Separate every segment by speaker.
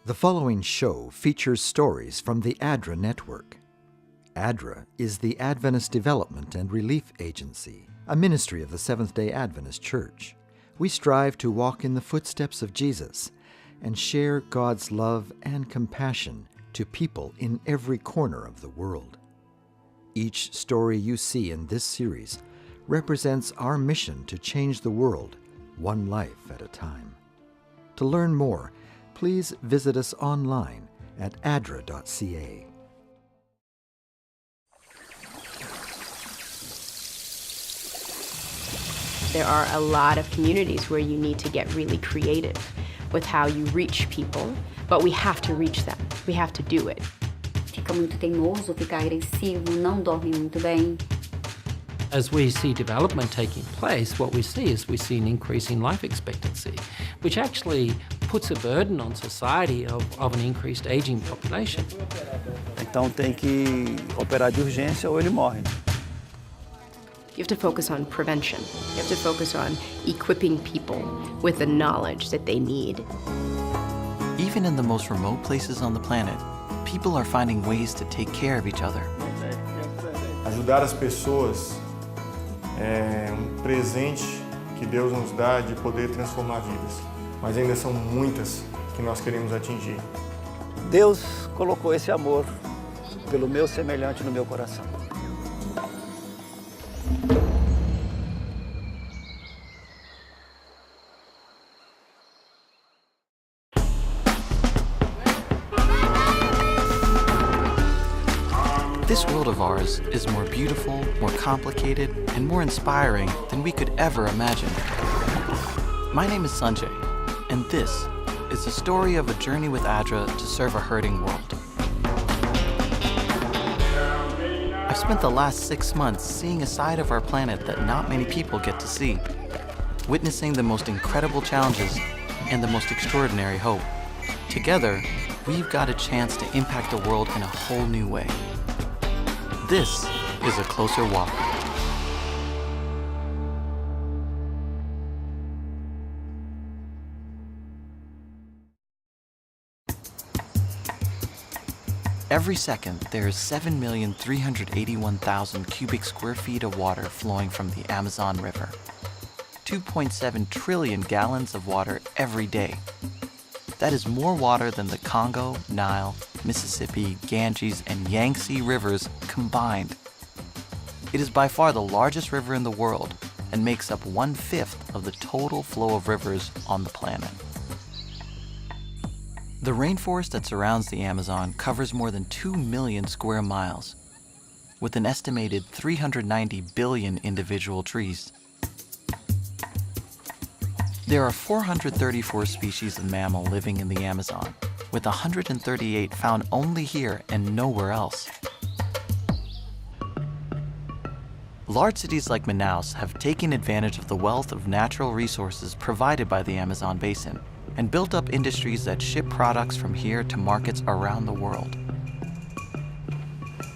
Speaker 1: The following show features stories from the ADRA network. ADRA is the Adventist Development and Relief Agency, a ministry of the Seventh-day Adventist Church. We strive to walk in the footsteps of Jesus and share God's love and compassion to people in every corner of the world. Each story you see in this series represents our mission to change the world one life at a time. To learn more, please visit us online at adra.ca.
Speaker 2: There are a lot of communities where you need to get really creative with how you reach people, but we have to reach them. We have to do it.
Speaker 3: Fica muito teimoso, fica agressivo, não dorme muito bem.
Speaker 4: As we see development taking place, what we see an increase in life expectancy, which actually puts a burden on society of an increased aging population.
Speaker 5: Então tem que operar de urgência ou ele morre.
Speaker 2: You have to focus on prevention. You have to focus on equipping people with the knowledge that they need.
Speaker 6: Even in the most remote places on the planet, people are finding ways to take care of each other.
Speaker 7: Ajudar as pessoas é presente que Deus nos dá de poder transformar vidas. Mas ainda são muitas que nós queremos atingir.
Speaker 5: Deus colocou esse amor pelo meu semelhante no meu coração.
Speaker 6: This world of ours is more beautiful, more complicated, and more inspiring than we could ever imagine. My name is Sanjay, and this is the story of a journey with ADRA to serve a hurting world. I've spent the last 6 months seeing a side of our planet that not many people get to see, witnessing the most incredible challenges and the most extraordinary hope. Together, we've got a chance to impact the world in a whole new way. This is A Closer Walk. Every second, there is 7,381,000 cubic square feet of water flowing from the Amazon River. 2.7 trillion gallons of water every day. That is more water than the Congo, Nile, Mississippi, Ganges, and Yangtze rivers combined. It is by far the largest river in the world and makes up 1/5 of the total flow of rivers on the planet. The rainforest that surrounds the Amazon covers more than 2 million square miles, with an estimated 390 billion individual trees. There are 434 species of mammal living in the Amazon, with 138 found only here and nowhere else. Large cities like Manaus have taken advantage of the wealth of natural resources provided by the Amazon basin and built up industries that ship products from here to markets around the world.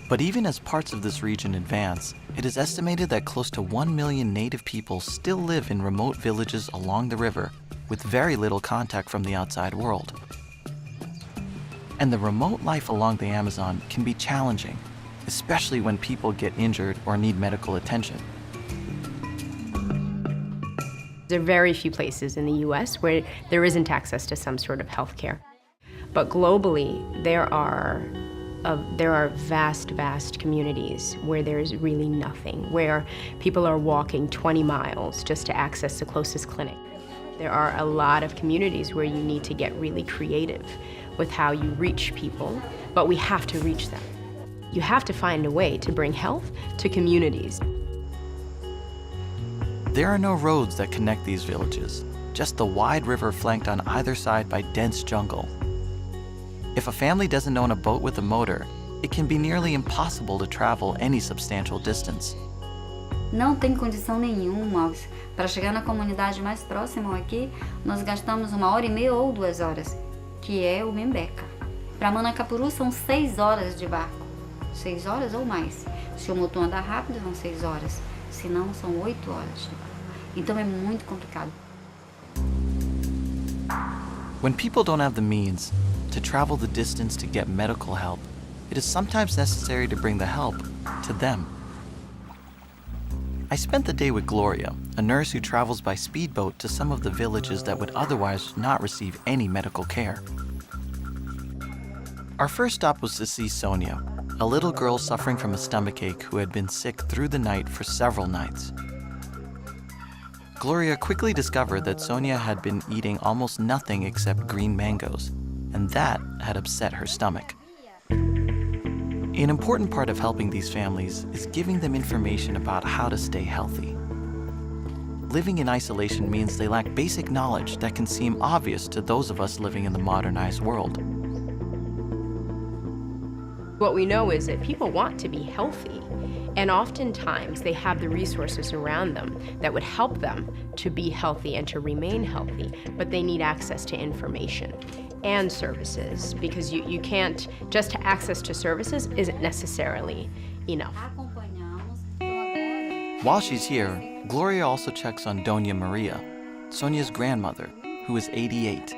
Speaker 6: But even as parts of this region advance, it is estimated that close to 1 million native people still live in remote villages along the river with very little contact from the outside world. And the remote life along the Amazon can be challenging, especially when people get injured or need medical attention.
Speaker 2: There are very few places in the US where there isn't access to some sort of health care. But globally, there are vast communities where there's really nothing, where people are walking 20 miles just to access the closest clinic. There are a lot of communities where you need to get really creative with how you reach people, but we have to reach them. You have to find a way to bring health to communities.
Speaker 6: There are no roads that connect these villages, just the wide river flanked on either side by dense jungle. If a family doesn't own a boat with a motor, it can be nearly impossible to travel any substantial distance.
Speaker 3: Não tem condição nenhuma. Para chegar na comunidade mais próxima aqui, nós gastamos 1h30 ou 2 horas, que é o Membeca. Para Manacapuru são 6 horas de barco. 6 horas ou mais. Se o motor andar rápido, são 6 horas. Se não, são 8 horas de barco. Então é muito complicado.
Speaker 6: When people don't have the means, to travel the distance to get medical help, it is sometimes necessary to bring the help to them. I spent the day with Gloria, a nurse who travels by speedboat to some of the villages that would otherwise not receive any medical care. Our first stop was to see Sonia, a little girl suffering from a stomachache who had been sick through the night for several nights. Gloria quickly discovered that Sonia had been eating almost nothing except green mangoes, and that had upset her stomach. An important part of helping these families is giving them information about how to stay healthy. Living in isolation means they lack basic knowledge that can seem obvious to those of us living in the modernized world.
Speaker 2: What we know is that people want to be healthy, and oftentimes they have the resources around them that would help them to be healthy and to remain healthy, but they need access to information and services, because you can't, just access to services isn't necessarily enough.
Speaker 6: While she's here, Gloria also checks on Doña Maria, Sonia's grandmother, who is 88.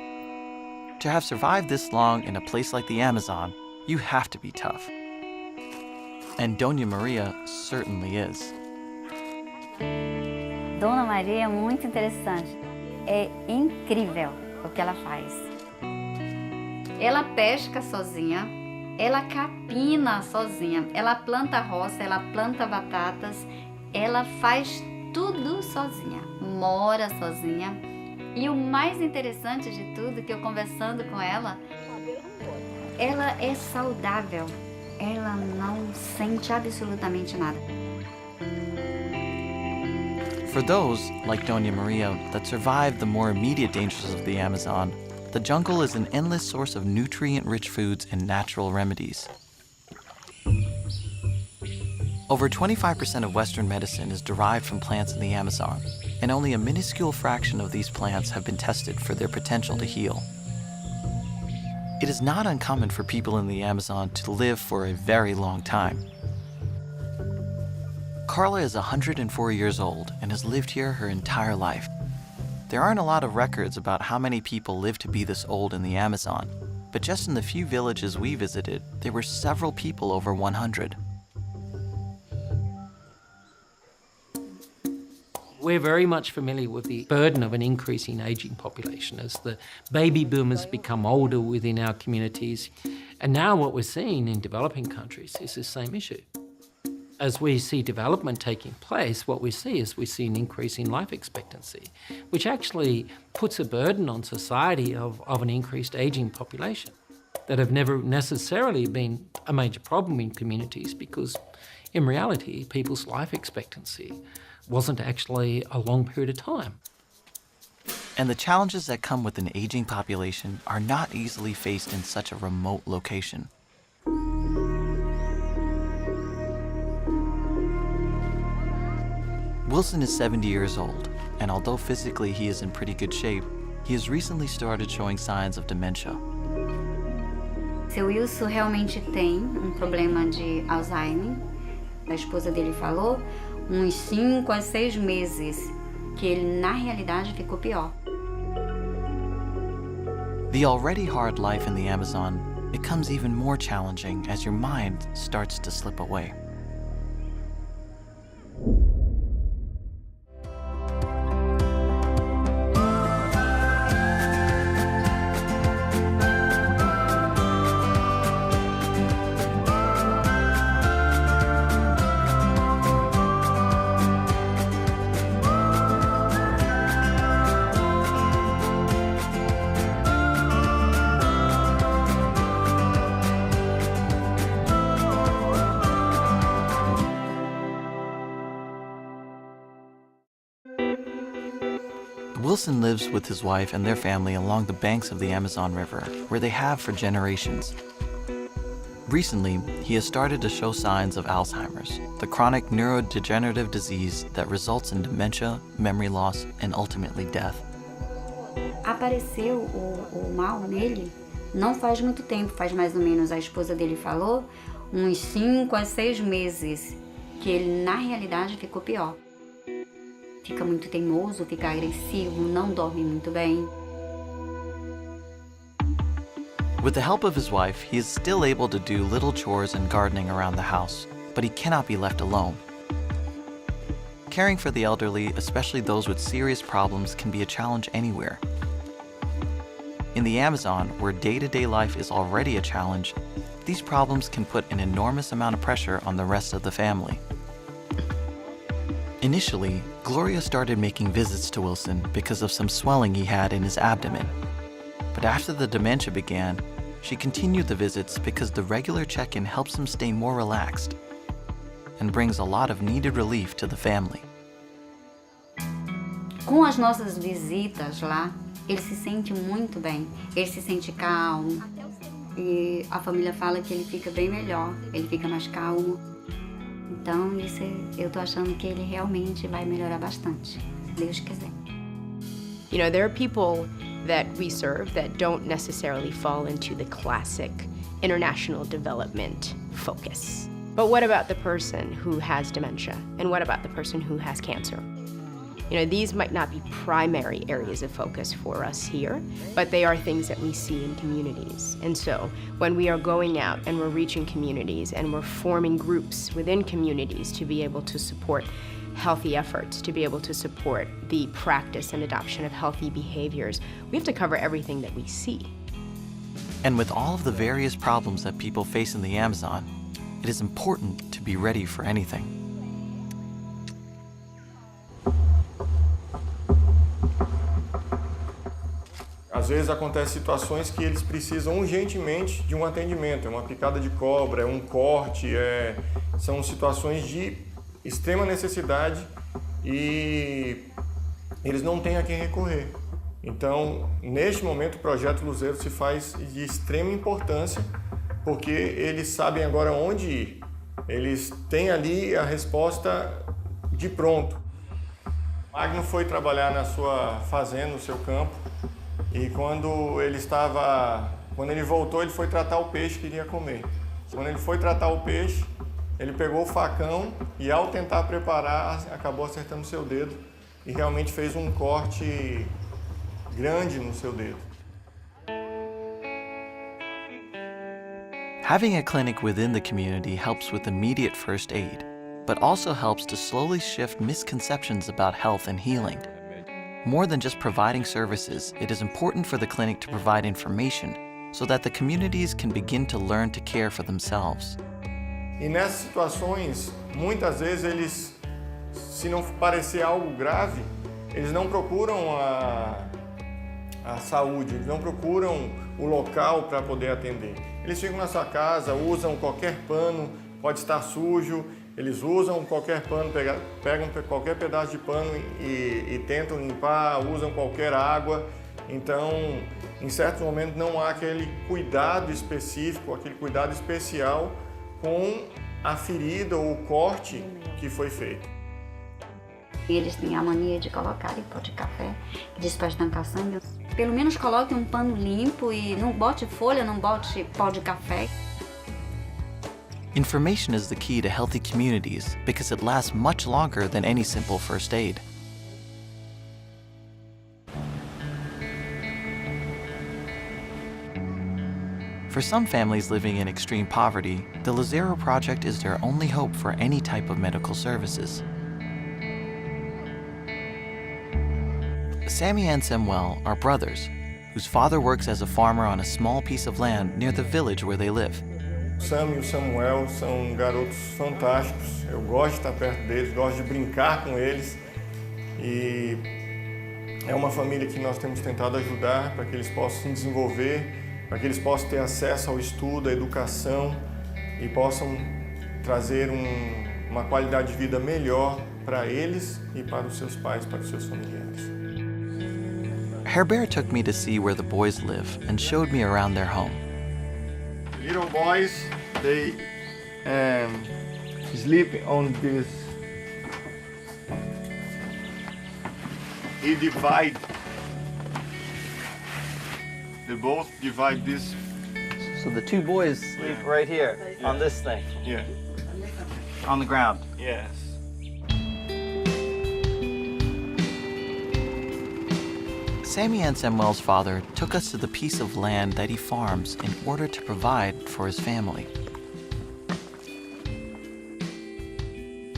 Speaker 6: To have survived this long in a place like the Amazon, you have to be tough. And Doña Maria certainly is.
Speaker 3: Dona Maria é muito interessante. É incrível o que ela faz. Ela pesca sozinha, ela capina sozinha, ela planta roça, ela planta batatas, ela faz tudo sozinha, mora sozinha. E o mais interessante de tudo, que eu conversando com ela é saudável, ela não sente absolutamente nada.
Speaker 6: For those, like Doña Maria, that survive the more immediate dangers of the Amazon, the jungle is an endless source of nutrient-rich foods and natural remedies. Over 25% of Western medicine is derived from plants in the Amazon, and only a minuscule fraction of these plants have been tested for their potential to heal. It is not uncommon for people in the Amazon to live for a very long time. Carla is 104 years old and has lived here her entire life. There aren't a lot of records about how many people live to be this old in the Amazon, but just in the few villages we visited, there were several people over 100.
Speaker 4: We're very much familiar with the burden of an increasing aging population as the baby boomers become older within our communities. And now what we're seeing in developing countries is the same issue. As we see development taking place, what we see is an increase in life expectancy, which actually puts a burden on society of an increased aging population that have never necessarily been a major problem in communities, because in reality, people's life expectancy wasn't actually a long period of time.
Speaker 6: And the challenges that come with an aging population are not easily faced in such a remote location. Wilson is 70 years old, and although physically he is in pretty good shape, he has recently started showing signs of dementia.
Speaker 3: Seu Wilson realmente tem problema de Alzheimer. A esposa dele falou, uns 5 a 6 meses, que ele na realidade ficou pior.
Speaker 6: The already hard life in the Amazon becomes even more challenging as your mind starts to slip away. Wilson lives with his wife and their family along the banks of the Amazon River, where they have for generations. Recently, he has started to show signs of Alzheimer's, the chronic neurodegenerative disease that results in dementia, memory loss, and ultimately death.
Speaker 3: Apareceu o mal nele não faz muito tempo, faz mais ou menos, a esposa dele falou, uns 5 a 6 meses, que ele na realidade ficou pior. Fica muito teimoso, fica agressivo, não dorme muito bem.
Speaker 6: With the help of his wife, he is still able to do little chores and gardening around the house, but he cannot be left alone. Caring for the elderly, especially those with serious problems, can be a challenge anywhere. In the Amazon, where day-to-day life is already a challenge, these problems can put an enormous amount of pressure on the rest of the family. Initially, Gloria started making visits to Wilson because of some swelling he had in his abdomen. But after the dementia began, she continued the visits because the regular check-in helps him stay more relaxed and brings a lot of needed relief to the family.
Speaker 3: Com as nossas visitas lá, ele se sente muito bem, ele se sente calmo e a família fala que ele fica bem melhor, ele fica mais calmo. Então, isso eu tô achando que ele realmente vai melhorar bastante, se Deus quiser.
Speaker 2: You know, there are people that we serve that don't necessarily fall into the classic international development focus. But what about the person who has dementia? And what about the person who has cancer? You know, these might not be primary areas of focus for us here, but they are things that we see in communities. And so when we are going out and we're reaching communities and we're forming groups within communities to be able to support healthy efforts, to be able to support the practice and adoption of healthy behaviors, we have to cover everything that we see.
Speaker 6: And with all of the various problems that people face in the Amazon, it is important to be ready for anything.
Speaker 7: Às vezes acontecem situações que eles precisam urgentemente de um atendimento, é uma picada de cobra, é um corte, são situações de extrema necessidade e eles não têm a quem recorrer. Então, neste momento, o Projeto Luzeiro se faz de extrema importância porque eles sabem agora onde ir. Eles têm ali a resposta de pronto. Magno foi trabalhar na sua fazenda, no seu campo, e quando ele voltou, ele foi tratar o peixe que iria comer. Quando ele foi tratar o peixe, ele pegou o facão e, ao tentar preparar, acabou acertando seu dedo e realmente fez um corte grande no seu dedo.
Speaker 6: Having a clinic within the community helps with immediate first aid, but also helps to slowly shift misconceptions about health and healing. More than just providing services, it is important for the clinic to provide information so that the communities can begin to learn to care for themselves.
Speaker 7: E nessas situações, muitas vezes eles, se não parecer algo grave, eles não procuram a saúde, eles não procuram o local para poder atender. Eles ficam na sua casa, usam qualquer pano, pode estar sujo, eles usam qualquer pano, pegam qualquer pedaço de pano e tentam limpar, usam qualquer água. Então, em certos momentos, não há aquele cuidado específico, aquele cuidado especial com a ferida ou o corte que foi feito.
Speaker 3: Eles têm a mania de colocar em pó de café, de estancar sangue. Pelo menos coloque um pano limpo e não bote folha, não bote pó de café.
Speaker 6: Information is the key to healthy communities because it lasts much longer than any simple first aid. For some families living in extreme poverty, the Lucero Project is their only hope for any type of medical services. Sammy and Samuel are brothers, whose father works as a farmer on a small piece of land near the village where they live.
Speaker 7: Sam e o Samuel são garotos fantásticos, eu gosto de estar perto deles, gosto de brincar com eles e é uma família que nós temos tentado ajudar para que eles possam se desenvolver, para que eles possam ter acesso ao estudo, à educação e possam trazer uma qualidade de vida melhor para eles e para os seus pais, para os seus familiares.
Speaker 6: Herbert took me to see where the boys live and showed me around their home.
Speaker 7: Little boys, they sleep on this. They both divide this.
Speaker 5: So the two boys sleep right here on this thing,
Speaker 7: Yeah.
Speaker 5: on the ground.
Speaker 6: Sammy and Samuel's father took us to the piece of land that he farms in order to provide for his family.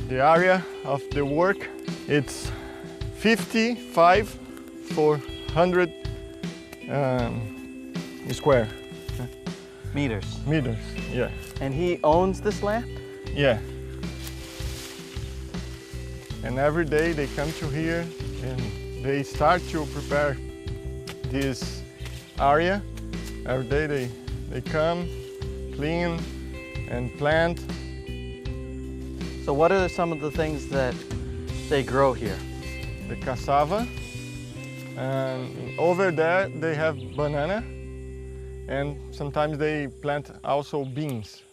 Speaker 7: The area of the work, it's 55 for 100 square
Speaker 6: Meters.
Speaker 7: meters. Yeah,
Speaker 6: And he owns this land?
Speaker 7: yeah. And every day they come to here and they start to prepare this area. Every day they come, clean and plant.
Speaker 6: So what are some of the things that they grow here?
Speaker 7: The cassava, and over there they have banana, and sometimes they plant also beans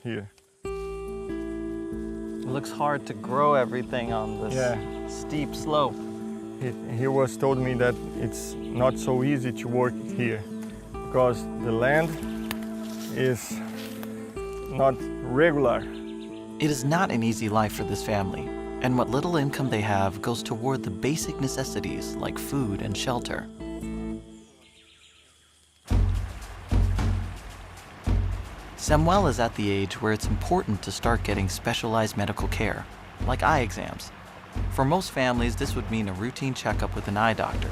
Speaker 7: here.
Speaker 6: It looks hard to grow everything on this steep slope.
Speaker 7: He was told me that it's not so easy to work here because the land is not regular.
Speaker 6: It is not an easy life for this family, and what little income they have goes toward the basic necessities like food and shelter. Samuel is at the age where it's important to start getting specialized medical care, like eye exams. For most families, this would mean a routine checkup with an eye doctor.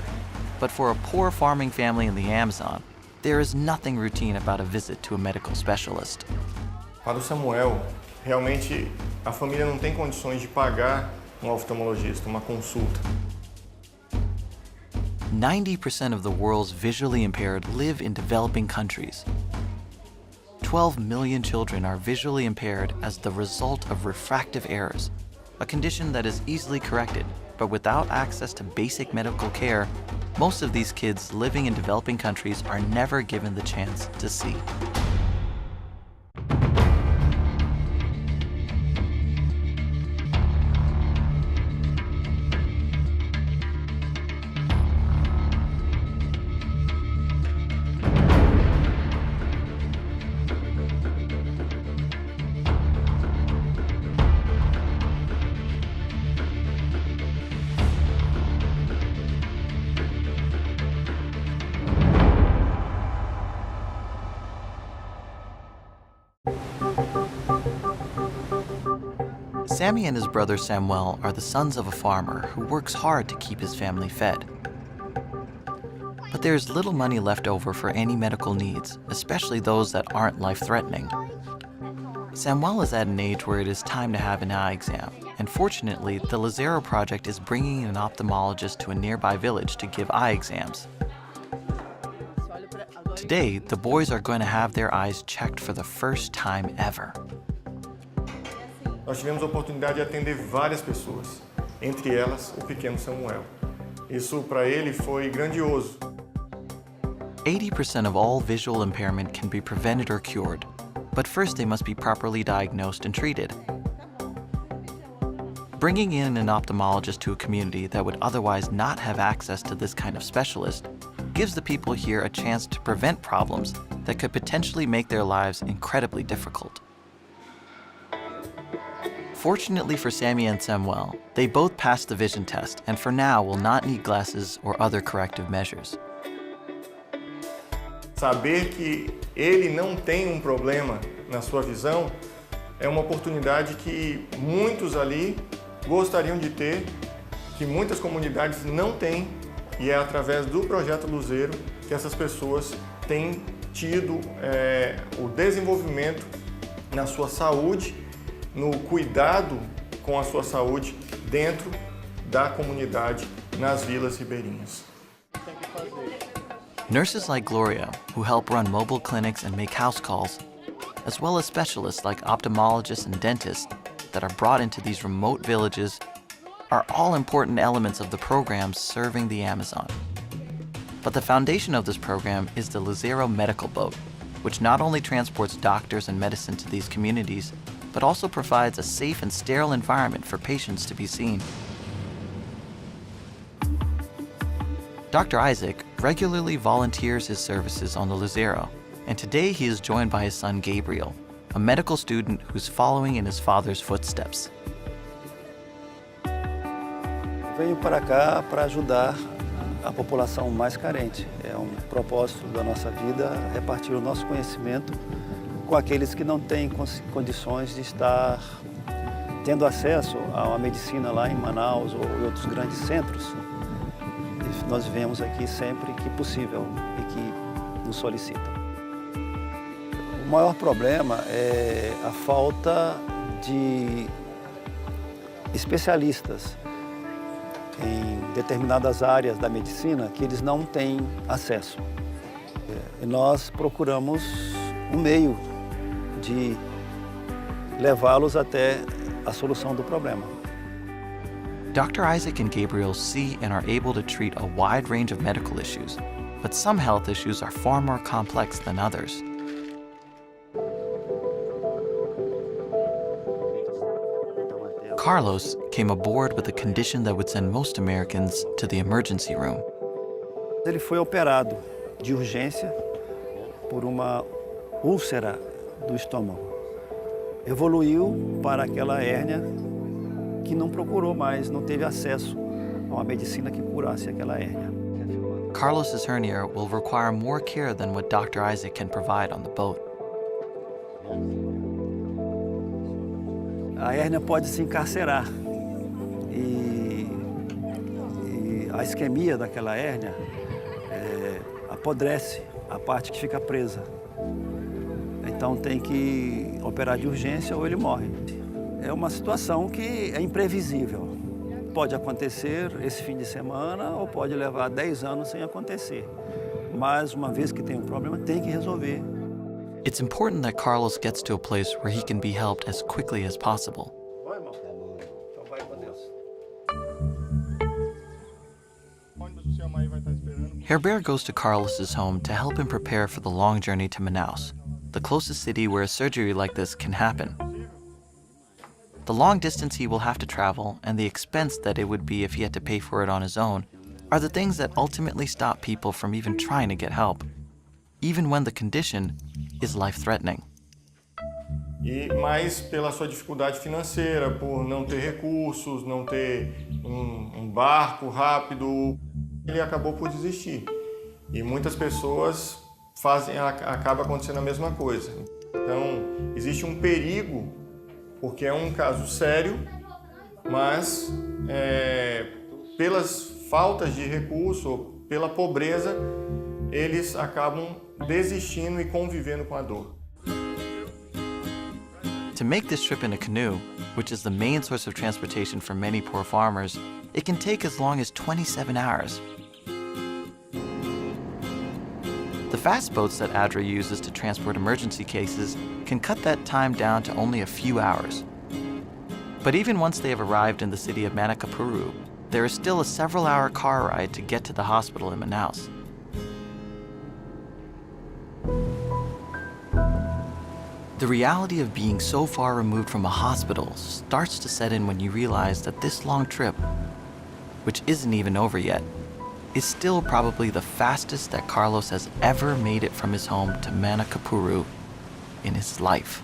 Speaker 6: But for a poor farming family in the Amazon, there is nothing routine about a visit to a medical specialist.
Speaker 7: Para o Samuel, realmente a família não tem condições de pagar oftalmologista, uma consulta.
Speaker 6: 90% of the world's visually impaired live in developing countries. 12 million children are visually impaired as the result of refractive errors, a condition that is easily corrected, but without access to basic medical care, most of these kids living in developing countries are never given the chance to see. Sammy and his brother Samuel are the sons of a farmer who works hard to keep his family fed. But there's little money left over for any medical needs, especially those that aren't life-threatening. Samuel is at an age where it is time to have an eye exam, and fortunately, the Lazaro Project is bringing an ophthalmologist to a nearby village to give eye exams. Today, the boys are going to have their eyes checked for the first time ever.
Speaker 7: Nós tivemos a oportunidade de atender várias pessoas, entre elas o pequeno Samuel. Isso para ele foi grandioso.
Speaker 6: 80% of all visual impairment can be prevented or cured, but first they must be properly diagnosed and treated. Bringing in an ophthalmologist to a community that would otherwise not have access to this kind of specialist gives the people here a chance to prevent problems that could potentially make their lives incredibly difficult. Fortunately for Sammy and Samuel, they both passed the vision test and for now will not need glasses or other corrective measures.
Speaker 7: Saber que ele não tem problema na sua visão é uma oportunidade que muitos ali gostariam de ter, que muitas comunidades não têm, e é através do Projeto Luzeiro que essas pessoas têm tido o desenvolvimento na sua saúde, no cuidado com a sua saúde dentro da comunidade, nas vilas ribeirinhas.
Speaker 6: Nurses like Gloria, who help run mobile clinics and make house calls, as well as specialists like ophthalmologists and dentists that are brought into these remote villages, are all important elements of the programs serving the Amazon. But the foundation of this program is the Lazaro Medical Boat, which not only transports doctors and medicine to these communities, but also provides a safe and sterile environment for patients to be seen. Dr. Isaac regularly volunteers his services on the Lazaro, and today he is joined by his son Gabriel, a medical student who's following in his father's footsteps.
Speaker 5: Venho para cá para ajudar a população mais carente. É um propósito da nossa vida repartir o nosso conhecimento com aqueles que não têm condições de estar tendo acesso a uma medicina lá em Manaus ou em outros grandes centros. E nós vemos aqui sempre que possível e que nos solicitam. O maior problema é a falta de especialistas em determinadas áreas da medicina que eles não têm acesso. E nós procuramos um meio de levá-los até a solução do problema.
Speaker 6: Dr. Isaac and Gabriel see and are able to treat a wide range of medical issues, but some health issues are far more complex than others. Carlos came aboard with a condition that would send most Americans to the emergency room.
Speaker 5: Ele foi operado de urgência por uma úlcera do estômago. Evoluiu para aquela hérnia que não procurou mais, não teve acesso a uma medicina que curasse aquela hérnia.
Speaker 6: Carlos's hernia will require more care than what Dr. Isaac can provide on the boat.
Speaker 5: A hérnia pode se encarcerar e a isquemia daquela hérnia apodrece a parte que fica presa. Então tem que operar de urgência ou ele morre. É uma situação que é imprevisível. Pode acontecer esse fim de semana ou pode levar 10 anos sem acontecer. Mas uma vez que tem um problema, tem que resolver.
Speaker 6: It's important that Carlos gets to a place where he can be helped as quickly as possible. Herbert goes to Carlos's home to help him prepare for the long journey to Manaus, the closest city where a surgery like this can happen. The long distance he will have to travel and the expense that it would be if he had to pay for it on his own are the things that ultimately stop people from even trying to get help, even when the condition is life-threatening.
Speaker 7: Mas pela sua dificuldade financeira, por não ter recursos, não ter um barco rápido, ele acabou por desistir. E muitas pessoas acaba acontecendo a mesma coisa. Então, existe um perigo, porque é um caso sério, mas pelas faltas de recurso, pela pobreza, eles acabam desistindo e convivendo com a dor.
Speaker 6: To make this trip in a canoe, which is the main source of transportation for many poor farmers, it can take as long as 27 hours. The fast boats that ADRA uses to transport emergency cases can cut that time down to only a few hours. But even once they have arrived in the city of Manacapuru, there is still a several-hour car ride to get to the hospital in Manaus. The reality of being so far removed from a hospital starts to set in when you realize that this long trip, which isn't even over yet, is still probably the fastest that Carlos has ever made it from his home to Manacapuru in his life.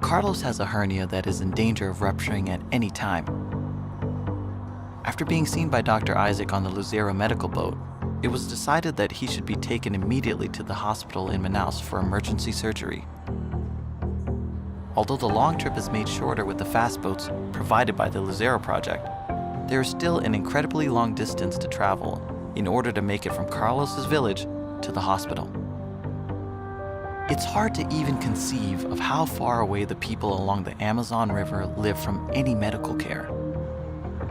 Speaker 6: Carlos has a hernia that is in danger of rupturing at any time. After being seen by Dr. Isaac on the Luzero medical boat, it was decided that he should be taken immediately to the hospital in Manaus for emergency surgery. Although the long trip is made shorter with the fast boats provided by the Luzero project, there is still an incredibly long distance to travel in order to make it from Carlos's village to the hospital. It's hard to even conceive of how far away the people along the Amazon River live from any medical care.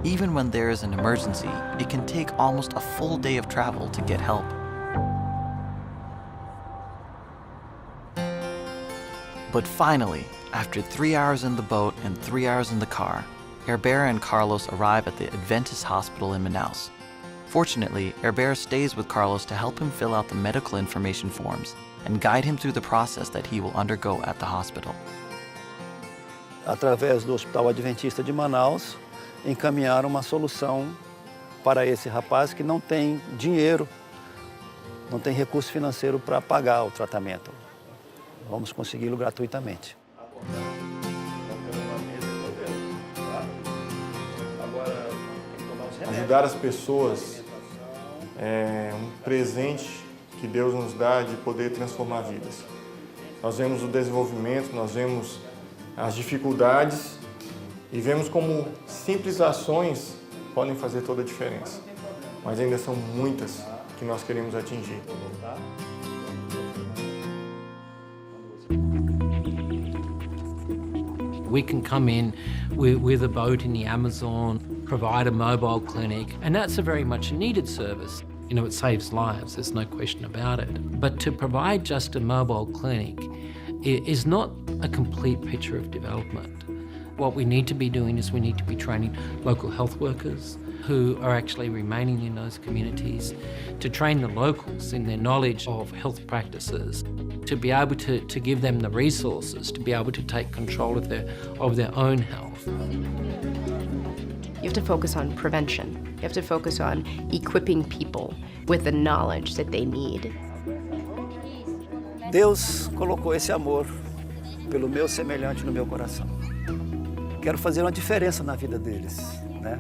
Speaker 6: Even when there is an emergency, it can take almost a full day of travel to get help. But finally, after 3 hours in the boat and 3 hours in the car, Herbert and Carlos arrive at the Adventist Hospital in Manaus. Fortunately, Herbert stays with Carlos to help him fill out the medical information forms and guide him through the process that he will undergo at the hospital.
Speaker 5: Através do Hospital Adventista de Manaus, encaminharam uma solução para esse rapaz que não tem dinheiro, não tem recurso financeiro para pagar o tratamento. Vamos consegui-lo gratuitamente.
Speaker 7: Ajudar as pessoas é um presente que Deus nos dá de poder transformar vidas. Nós vemos o desenvolvimento, nós vemos as dificuldades e vemos como simples ações podem fazer toda a diferença. Mas ainda são muitas que nós queremos atingir.
Speaker 4: We can come in with a boat in the Amazon, provide a mobile clinic, and that's a very much needed service. You know, it saves lives, there's no question about it. But to provide just a mobile clinic is not a complete picture of development. What we need to be doing is we need to be training local health workers who are actually remaining in those communities, to train the locals in their knowledge of health practices, to be able to give them the resources to be able to take control of their own health.
Speaker 2: You have to focus on prevention. You have to focus on equipping people with the knowledge that they need.
Speaker 5: Deus colocou esse amor pelo meu semelhante no meu coração. Quero fazer uma diferença na vida deles, né?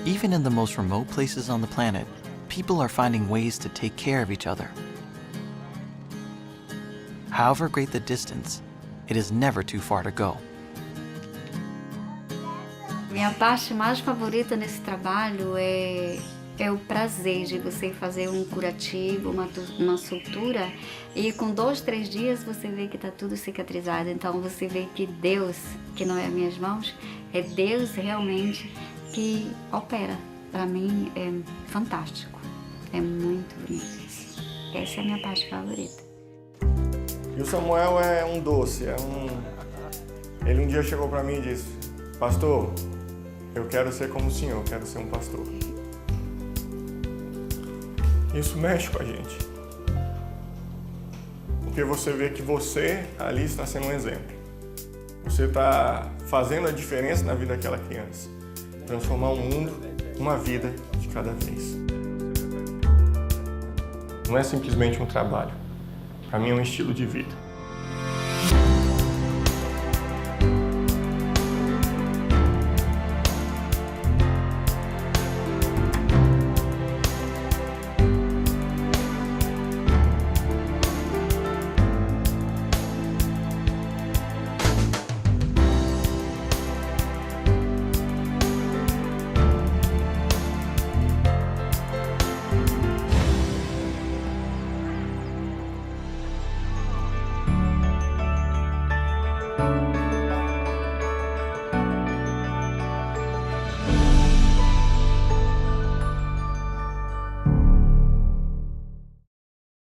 Speaker 6: Even in the most remote places on the planet, people are finding ways to take care of each other. However great the distance, it is never too far to go.
Speaker 3: Minha parte mais favorita nesse trabalho é o prazer de você fazer um curativo, uma sutura, e com 2, 3 dias você vê que está tudo cicatrizado. Então você vê que Deus, que não é minhas mãos, é Deus realmente que opera. Para mim é fantástico, é muito bonito. Essa é a minha parte favorita.
Speaker 7: E o Samuel é um doce, Ele um dia chegou para mim e disse: pastor, eu quero ser como o senhor, eu quero ser um pastor. Isso mexe com a gente. Porque você vê que você ali está sendo um exemplo. Você está fazendo a diferença na vida daquela criança. Transformar o mundo, uma vida de cada vez. Não é simplesmente um trabalho. Para mim é um estilo de vida.